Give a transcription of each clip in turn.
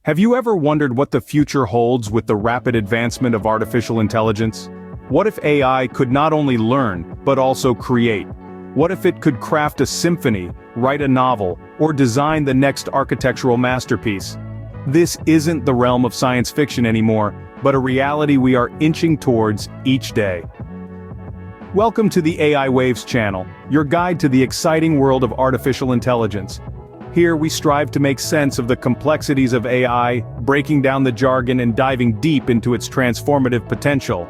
Have you ever wondered what the future holds with the rapid advancement of artificial intelligence? What if AI could not only learn, but also create? What if it could craft a symphony, write a novel, or design the next architectural masterpiece? This isn't the realm of science fiction anymore, but a reality we are inching towards each day. Welcome to the AI Waves channel, your guide to the exciting world of artificial intelligence. Here we strive to make sense of the complexities of AI, breaking down the jargon and diving deep into its transformative potential.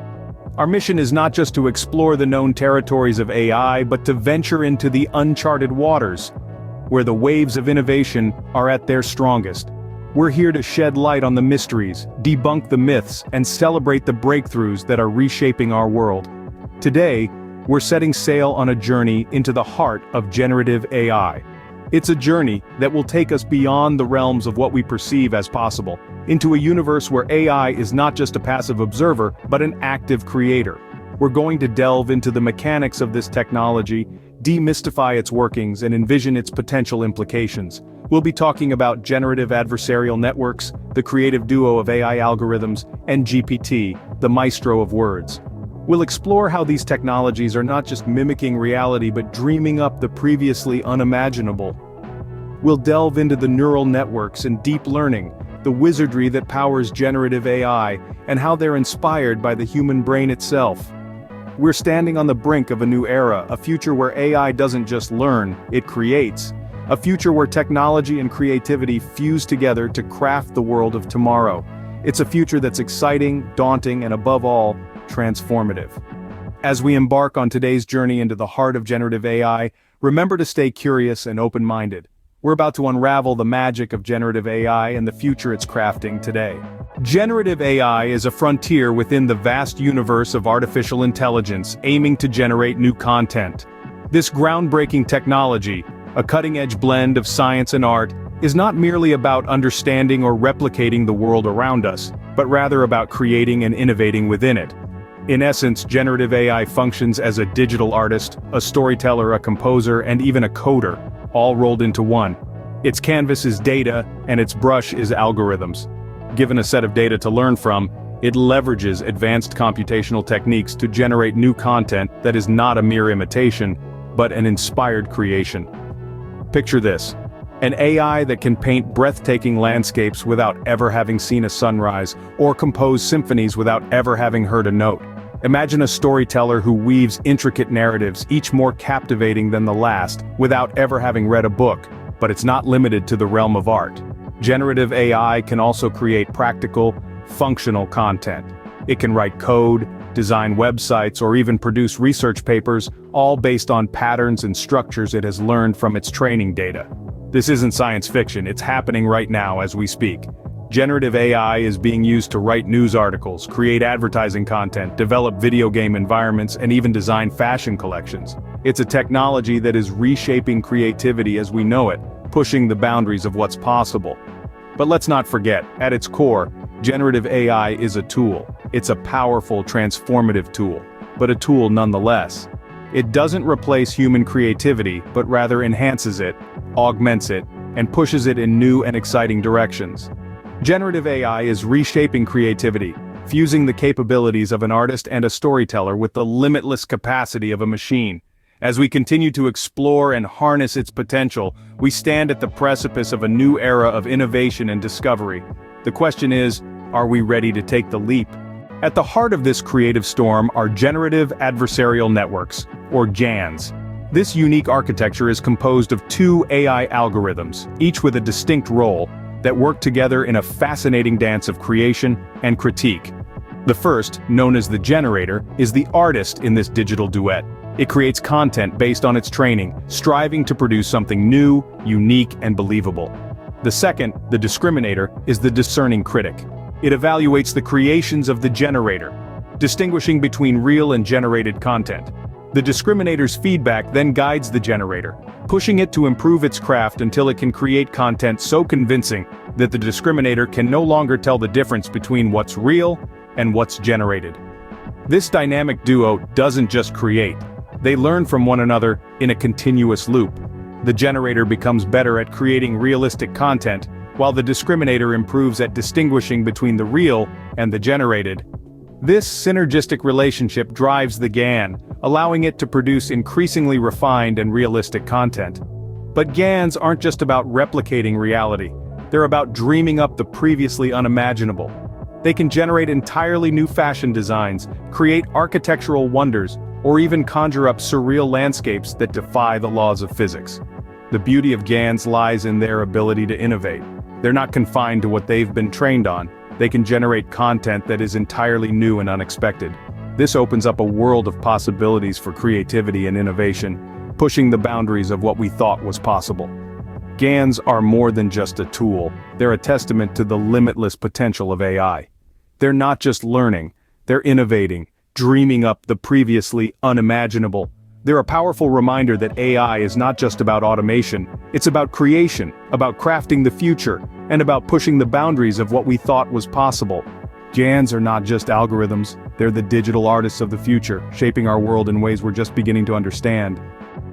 Our mission is not just to explore the known territories of AI, but to venture into the uncharted waters, where the waves of innovation are at their strongest. We're here to shed light on the mysteries, debunk the myths, and celebrate the breakthroughs that are reshaping our world. Today, we're setting sail on a journey into the heart of generative AI. It's a journey that will take us beyond the realms of what we perceive as possible, into a universe where AI is not just a passive observer, but an active creator. We're going to delve into the mechanics of this technology, demystify its workings, and envision its potential implications. We'll be talking about generative adversarial networks, the creative duo of AI algorithms, and GPT, the maestro of words. We'll explore how these technologies are not just mimicking reality but dreaming up the previously unimaginable. We'll delve into the neural networks and deep learning, the wizardry that powers generative AI, and how they're inspired by the human brain itself. We're standing on the brink of a new era, a future where AI doesn't just learn, it creates. A future where technology and creativity fuse together to craft the world of tomorrow. It's a future that's exciting, daunting, and above all, transformative. As we embark on today's journey into the heart of generative AI, remember to stay curious and open-minded. We're about to unravel the magic of generative AI and the future it's crafting today. Generative AI is a frontier within the vast universe of artificial intelligence, aiming to generate new content. This groundbreaking technology, a cutting-edge blend of science and art, is not merely about understanding or replicating the world around us, but rather about creating and innovating within it. In essence, generative AI functions as a digital artist, a storyteller, a composer, and even a coder, all rolled into one. Its canvas is data, and its brush is algorithms. Given a set of data to learn from, it leverages advanced computational techniques to generate new content that is not a mere imitation, but an inspired creation. Picture this: an AI that can paint breathtaking landscapes without ever having seen a sunrise, or compose symphonies without ever having heard a note. Imagine a storyteller who weaves intricate narratives, each more captivating than the last, without ever having read a book. But it's not limited to the realm of art. Generative AI can also create practical, functional content. It can write code, design websites, or even produce research papers, all based on patterns and structures it has learned from its training data. This isn't science fiction, it's happening right now as we speak. Generative AI is being used to write news articles, create advertising content, develop video game environments, and even design fashion collections. It's a technology that is reshaping creativity as we know it, pushing the boundaries of what's possible. But let's not forget, at its core, generative AI is a tool. It's a powerful, transformative tool, but a tool nonetheless. It doesn't replace human creativity, but rather enhances it, augments it, and pushes it in new and exciting directions. Generative AI is reshaping creativity, fusing the capabilities of an artist and a storyteller with the limitless capacity of a machine. As we continue to explore and harness its potential, we stand at the precipice of a new era of innovation and discovery. The question is, are we ready to take the leap? At the heart of this creative storm are generative adversarial networks, or GANs. This unique architecture is composed of two AI algorithms, each with a distinct role, that work together in a fascinating dance of creation and critique. The first, known as the generator, is the artist in this digital duet. It creates content based on its training, striving to produce something new, unique, and believable. The second, the discriminator, is the discerning critic. It evaluates the creations of the generator, distinguishing between real and generated content. The discriminator's feedback then guides the generator, pushing it to improve its craft until it can create content so convincing that the discriminator can no longer tell the difference between what's real and what's generated. This dynamic duo doesn't just create, they learn from one another in a continuous loop. The generator becomes better at creating realistic content, while the discriminator improves at distinguishing between the real and the generated. This synergistic relationship drives the GAN, allowing it to produce increasingly refined and realistic content. But GANs aren't just about replicating reality. They're about dreaming up the previously unimaginable. They can generate entirely new fashion designs, create architectural wonders, or even conjure up surreal landscapes that defy the laws of physics. The beauty of GANs lies in their ability to innovate. They're not confined to what they've been trained on. They can generate content that is entirely new and unexpected. This opens up a world of possibilities for creativity and innovation, pushing the boundaries of what we thought was possible. GANs are more than just a tool. They're a testament to the limitless potential of AI. They're not just learning, they're innovating, dreaming up the previously unimaginable. They're a powerful reminder that AI is not just about automation, it's about creation, about crafting the future, and about pushing the boundaries of what we thought was possible. GANs are not just algorithms, they're the digital artists of the future, shaping our world in ways we're just beginning to understand.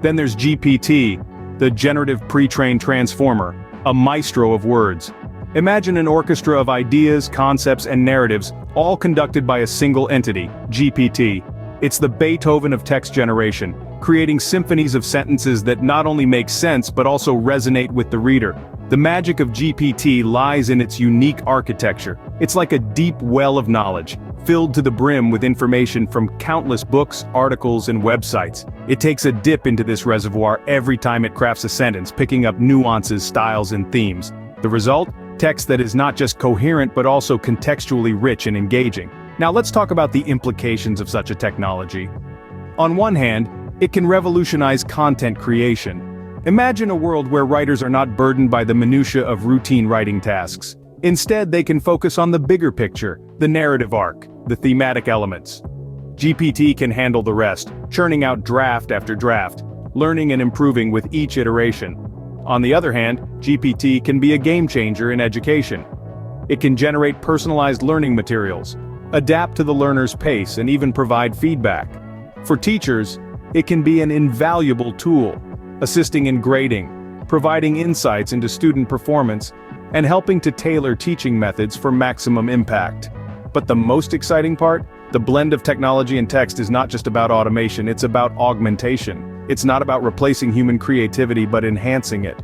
Then there's GPT, the generative pre-trained transformer, a maestro of words. Imagine an orchestra of ideas, concepts, and narratives, all conducted by a single entity, GPT. It's the Beethoven of text generation, creating symphonies of sentences that not only make sense but also resonate with the reader. The magic of GPT lies in its unique architecture. It's like a deep well of knowledge, filled to the brim with information from countless books, articles, and websites. It takes a dip into this reservoir every time it crafts a sentence, picking up nuances, styles, and themes. The result? Text that is not just coherent but also contextually rich and engaging. Now let's talk about the implications of such a technology. On one hand, it can revolutionize content creation. Imagine a world where writers are not burdened by the minutiae of routine writing tasks. Instead, they can focus on the bigger picture, the narrative arc, the thematic elements. GPT can handle the rest, churning out draft after draft, learning and improving with each iteration. On the other hand, GPT can be a game changer in education. It can generate personalized learning materials, adapt to the learner's pace, and even provide feedback. For teachers, it can be an invaluable tool, assisting in grading, providing insights into student performance, and helping to tailor teaching methods for maximum impact. But the most exciting part? The blend of technology and text is not just about automation, it's about augmentation. It's not about replacing human creativity but enhancing it.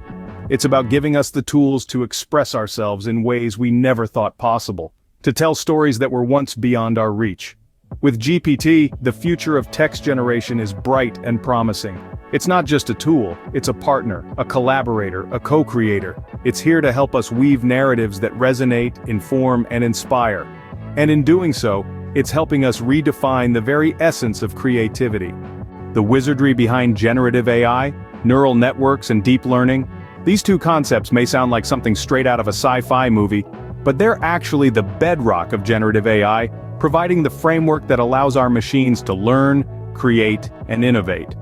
It's about giving us the tools to express ourselves in ways we never thought possible, to tell stories that were once beyond our reach. With GPT, the future of text generation is bright and promising. It's not just a tool, it's a partner, a collaborator, a co-creator. It's here to help us weave narratives that resonate, inform, and inspire. And in doing so, it's helping us redefine the very essence of creativity. The wizardry behind generative AI, neural networks, and deep learning, these two concepts may sound like something straight out of a sci-fi movie, but they're actually the bedrock of generative AI, providing the framework that allows our machines to learn, create, and innovate.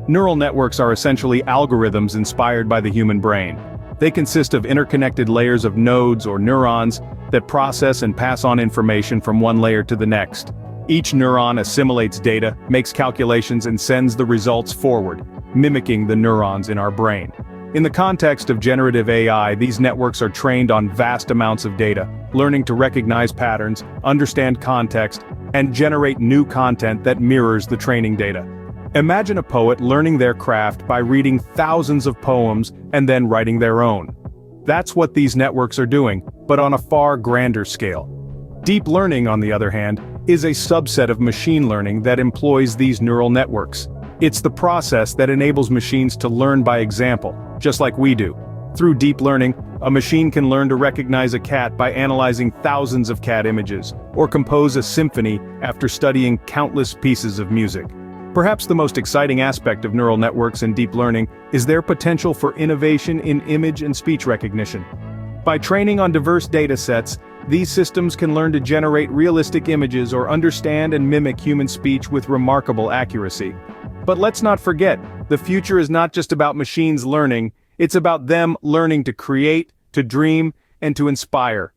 Neural networks are essentially algorithms inspired by the human brain. They consist of interconnected layers of nodes or neurons that process and pass on information from one layer to the next. Each neuron assimilates data, makes calculations, and sends the results forward, mimicking the neurons in our brain. In the context of generative AI, these networks are trained on vast amounts of data, learning to recognize patterns, understand context, and generate new content that mirrors the training data. Imagine a poet learning their craft by reading thousands of poems and then writing their own. That's what these networks are doing, but on a far grander scale. Deep learning, on the other hand, is a subset of machine learning that employs these neural networks. It's the process that enables machines to learn by example, just like we do. Through deep learning, a machine can learn to recognize a cat by analyzing thousands of cat images, or compose a symphony after studying countless pieces of music. Perhaps the most exciting aspect of neural networks and deep learning is their potential for innovation in image and speech recognition. By training on diverse data sets, these systems can learn to generate realistic images or understand and mimic human speech with remarkable accuracy. But let's not forget, the future is not just about machines learning, it's about them learning to create, to dream, and to inspire.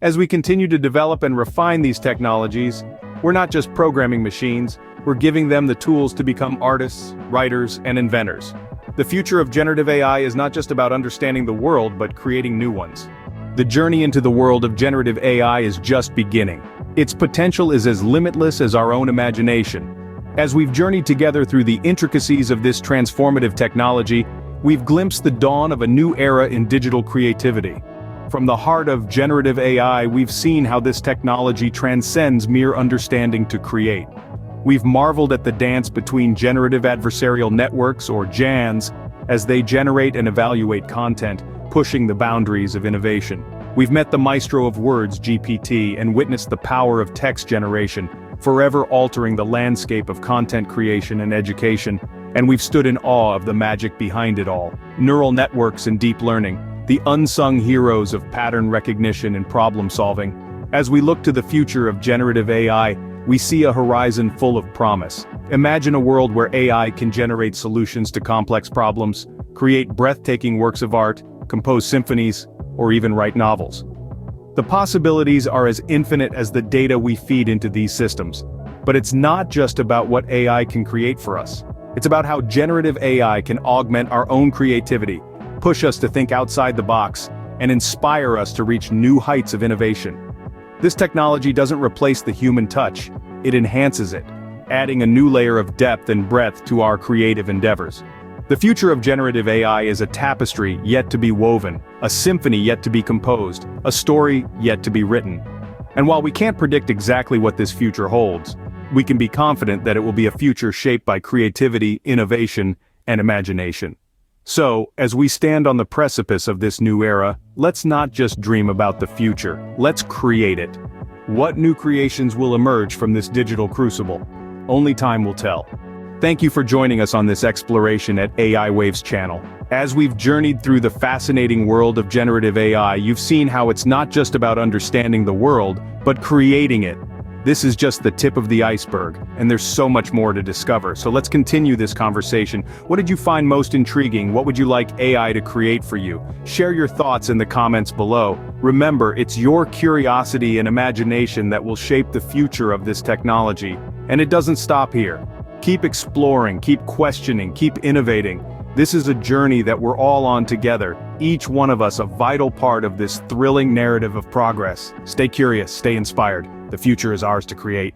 As we continue to develop and refine these technologies, we're not just programming machines, we're giving them the tools to become artists, writers, and inventors. The future of generative AI is not just about understanding the world but creating new ones. the journey into the world of generative AI is just beginning. Its potential is as limitless as our own imagination. As we've journeyed together through the intricacies of this transformative technology, we've glimpsed the dawn of a new era in digital creativity. From the heart of generative AI, we've seen how this technology transcends mere understanding to create. We've marveled at the dance between generative adversarial networks, or GANs, as they generate and evaluate content, pushing the boundaries of innovation. We've met the maestro of words, GPT, and witnessed the power of text generation, forever altering the landscape of content creation and education. And we've stood in awe of the magic behind it all. Neural networks and deep learning, the unsung heroes of pattern recognition and problem solving. As we look to the future of generative AI, we see a horizon full of promise. Imagine a world where AI can generate solutions to complex problems, create breathtaking works of art, compose symphonies, or even write novels. The possibilities are as infinite as the data we feed into these systems. But it's not just about what AI can create for us. It's about how generative AI can augment our own creativity, push us to think outside the box, and inspire us to reach new heights of innovation. This technology doesn't replace the human touch, it enhances it, adding a new layer of depth and breadth to our creative endeavors. The future of generative AI is a tapestry yet to be woven, a symphony yet to be composed, a story yet to be written. And while we can't predict exactly what this future holds, we can be confident that it will be a future shaped by creativity, innovation, and imagination. So, as we stand on the precipice of this new era, let's not just dream about the future, let's create it. What new creations will emerge from this digital crucible? Only time will tell. Thank you for joining us on this exploration at AI Waves channel. As we've journeyed through the fascinating world of generative AI, you've seen how it's not just about understanding the world, but creating it. This is just the tip of the iceberg, and there's so much more to discover. So let's continue this conversation. What did you find most intriguing? What would you like AI to create for you? Share your thoughts in the comments below. Remember, it's your curiosity and imagination that will shape the future of this technology. And it doesn't stop here. Keep exploring, keep questioning, keep innovating. This is a journey that we're all on together, each one of us a vital part of this thrilling narrative of progress. Stay curious, stay inspired. The future is ours to create.